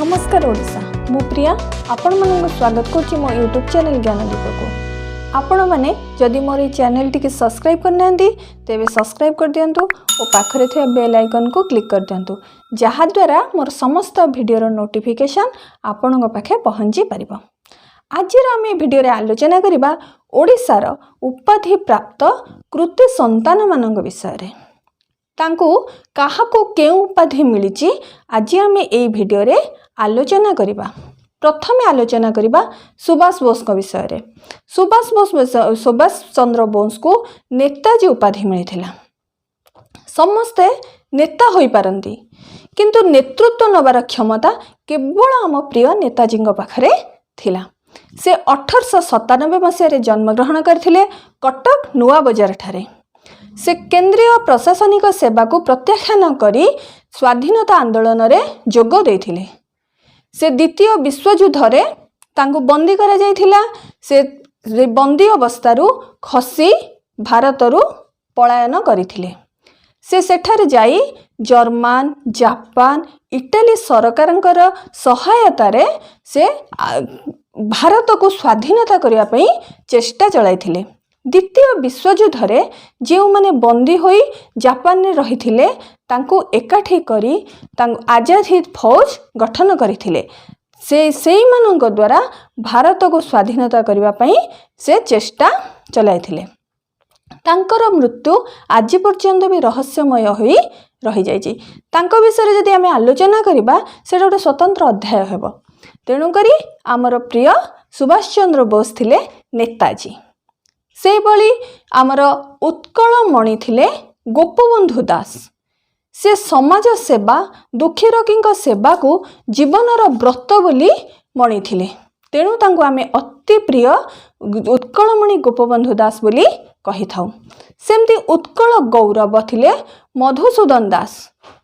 नमस्कार ओडिशा मु प्रिया आपण मानक स्वागत करछि मो यूट्यूब चैनल ज्ञानदीप को। आपण माने जदि मोर ई चैनल टी सब्सक्राइब करना तेबे सब्सक्राइब कर दियंतु और पाखरे थे बेल आइकन को क्लिक कर दियंतु जहा द्वारा मोर समस्त वीडियो नोटिफिकेशन आपणक पाखे पहुँची पारिबो। आज आम भिडियो रे आलोचना करिबा ओडिशार उपाधि प्राप्त कृति संतान मानक विषय रे। तांको काहाको केउ उपाधि मिलिछि आज आम ए भिडियो रे आलोचना करिबा। प्रथमे आलोचना करिबा सुभाष बोस को विषय रे। सुभाष चंद्र बोस को नेताजी उपाधि मिलिथिला। समस्ते नेता होई पारंती किंतु नेतृत्व नबार क्षमता केवल आम प्रिय नेताजी पाखरे थिला। से 1897 मसीह जन्म ग्रहण करथिले कटक नुआ बजार ठारे। से केंद्रीय प्रशासनिक सेवा को प्रत्याख्यान करी स्वाधीनता आंदोलन रे जोग देथिले। से द्वितीय विश्वयुद्ध रे तांको बंदी करा जायथिला। से बंदी अवस्थारू खसी भारतरू पलायन करिथिले। से सेठारे जाई जर्मन जापान इटाली सरकारंकर सहायता रे से भारत को स्वाधीनता करिया पई चेष्टा चलाइथिले। द्वितीय विश्वयुद्ध रे जो माने बंदी होई जापान रे रहिथिले तांको एकाठी करी तांको आजाद हिंद फौज गठन करिथिले। से मानक द्वारा भारत को स्वाधीनता करिवा पई से चेष्टा चलाइथिले। तांकर मृत्यु आज पर्यंत भी रहस्यमय होई रही जाइछि। तांको विषय जदि आमे आलोचना करिबा सेटा गोटे स्वतंत्र अध्याय हेबो। तेणु करी आमर प्रिय सुभाष चंद्र बोस थिले नेताजी। से बली आमर उत्कल मणि थिले गोपबंधु दास। से समाज सेवा दुखी रोगी सेवा को जीवनर व्रत बोली मणि थिले। तेणु तांको आमे अति प्रिय उत्कलमणि गोपबंधु दास बोली कहि थाउ। सेमती उत्कल गौरव थिले मधुसूदन दास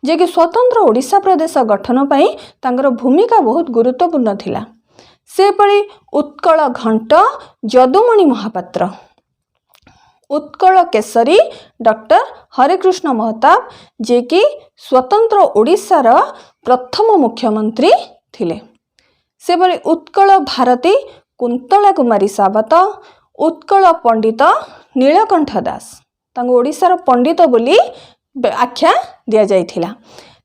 जे कि स्वतंत्र ओडिशा प्रदेश गठन पई तांकर भूमिका बहुत गुरुत्वपूर्ण थिला। से परी उत्कल घंट जदुमणि महापात्र। उत्कल केसरी डॉक्टर हरेकृष्ण महताब जे कि स्वतंत्र ओडिशार प्रथम मुख्यमंत्री थिले। से बली उत्कल भारती कुंतला कुमारी सावत। उत्कल पंडित नीलकंठ दास तांको ओडिशार पंडित बोली आख्या दिया जाइथिला।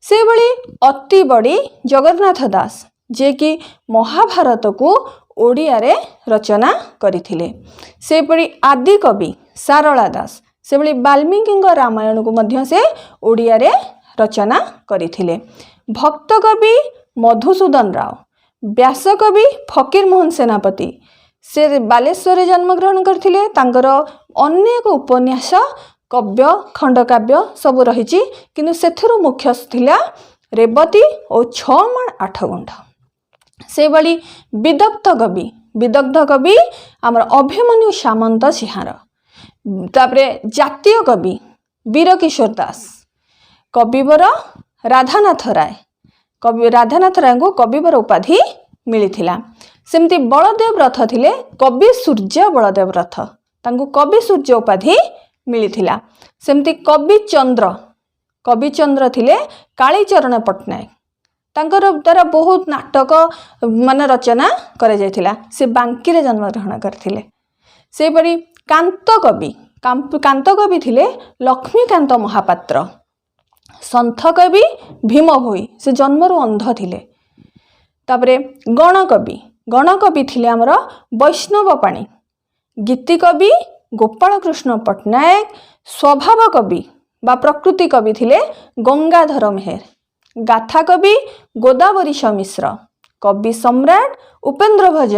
से बली अति बड़ी जगन्नाथ दास जे कि महाभारत को ओडिया रे रचना करिथिले। से बली आदि कवि सारला दास से बली वाल्मीकि रामायण को मध्य से ओडिया रे रचना करिथिले। भक्त कवि मधुसूदन राव। व्यास कवि फकीर मोहन सेनापति से बालेश्वर जन्म ग्रहण करथिले। तांकर अनेक उपन्यास कव्य खंडकाव्य सब रहिछि किंतु सेथुरु मुख्य थिला रेवती और 6 माण 8 गुंठ। से बली विदग्ध कवि आमर अभिमन्यु सामंत सिंहार। तापरे जातीय कवि वीरकिशोर दास। कविवर राधानाथ राय। कवि राधानाथ राय को कविवर उपाधि मिलिथिला। सेमती बलदेव रथ थिले कवि सूर्य बलदेव रथ तांको कवि सूर्य उपाधि मिलिथिला। सेमती कवि चंद्र थिले कालीचरण पट्टनायक। तांकर द्वारा बहुत नाटक मान रचना करा जायथिला। से बांकी रे जन्म ग्रहण करथिले। से परी कांत कवि थिले लक्ष्मीकांत महापात्र। संथ कवि भीम भोई से जन्मरु अंध थिले। तापरे गणकवि थिले हमर वैष्णव पाणी। गीति कवि गोपाल कृष्ण पट्टनायक। स्वभाव कवि बा प्रकृति कवि थिले गंगाधर मेहर। गाथा कवि गोदावरी मिश्र। कवि सम्राट उपेन्द्र भोज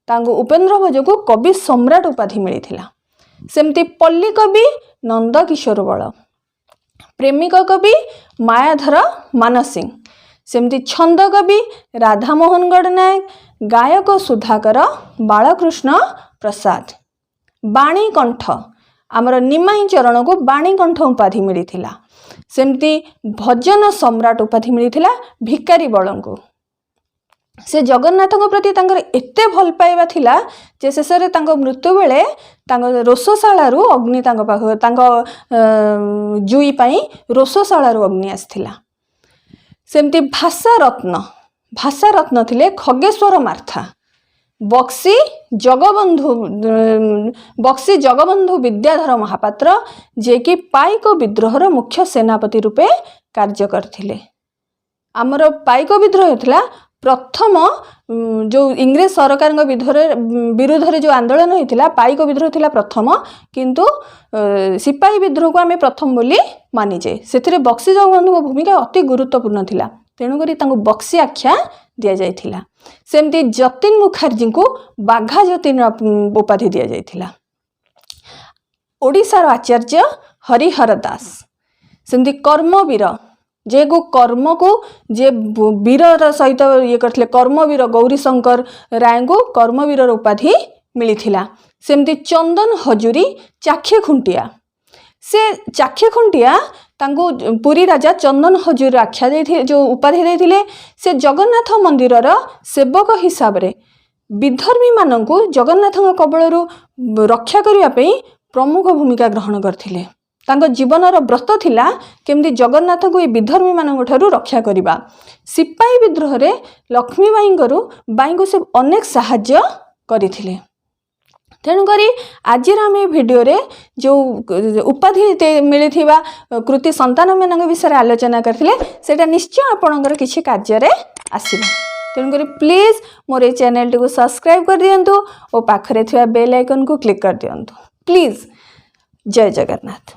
तांको उपेन्द्र भोज को कवि सम्राट उपाधि मिलिथिला। सेमती पल्ली कवि नंद किशोर बल। प्रेमिक कवि मायाधर मानसिंह। सेमती छंद कवि राधामोहन गड़नायक। गायक सुधाकर बालकृष्ण प्रसाद। बाणी कंठ आमर निमाई चरण को बाणी कंठ उपाधि मिलिथिला। सेमती भजन सम्राट उपाधि मिलिथिला भिकारी बल को। से जगन्नाथ प्रति तांकर एते भल पाइबा थिला जे शेष रे तांको मृत्यु बेले तांको रोषशाला रु अग्नि तांको पाख तांको जुई पई रोषशाला रु अग्नि आस्थिला। सेमती भाषा रत्न भाषा रत्न थिले खगेश्वर मार्था। बक्सी जगबंधु विद्याधर महापात्र जे कि पाइक विद्रोहर मुख्य सेनापति रूपे कार्य करथिले। आमर पाइक विद्रोह होता प्रथम जो इंग्रेज सरकार विरुद्ध जो आंदोलन होता पाइक विद्रोह थिला प्रथम, किंतु सिपाही विद्रोह को आम प्रथम बोली मानिजे। से बक्सी जगबंधु भूमिका अति गुरुत्वपूर्ण थिला, तेणुकरी तांको बक्सी आख्या दिया जाइथिला। सेमती जतिन मुखर्जी को बाघा जतिन उपाधि दिया जाइथिला। ओडिशार आचार्य हरिहर दास, सेमती कर्मवीर जे को कर्म को जे वीर सहित ये करथिले, कर्मवीर गौरीशंकर राय को कर्मवीर उपाधि मिलिथिला। सेमती चंदन हजूरी चाखे खुंटिया, से चाखे खुंटिया तांको पुरी राजा चंदन हजूर आख्या दे जो उपाधि देथिले। से जगन्नाथ मंदिरर सेवक हिसाब रे विधर्मी माननकु जगन्नाथ कबलरू रक्षा करिया पई प्रमुख भूमिका ग्रहण करथिले। तांको जीवनर व्रत थिला केमती जगन्नाथ को विधर्मी मानन ठारू रक्षा करिबा। सिपाही विद्रोह रे लक्ष्मीबाई को से अनेक सहाय्य करिथिले। तेणुकरी आज आम भिडियो रे जो उपाधि मिलिथिबा कृति संतान मान विषय आलोचना करथिले, सेटा निश्चय आपणकर किछि कार्य रे आसीबा। तेणुकरी प्लीज मोर ए चैनल टी को सब्सक्राइब कर दियंतु और पाखरे थिबा बेल आइकन को क्लिक कर दियंतु प्लीज। जय जगन्नाथ।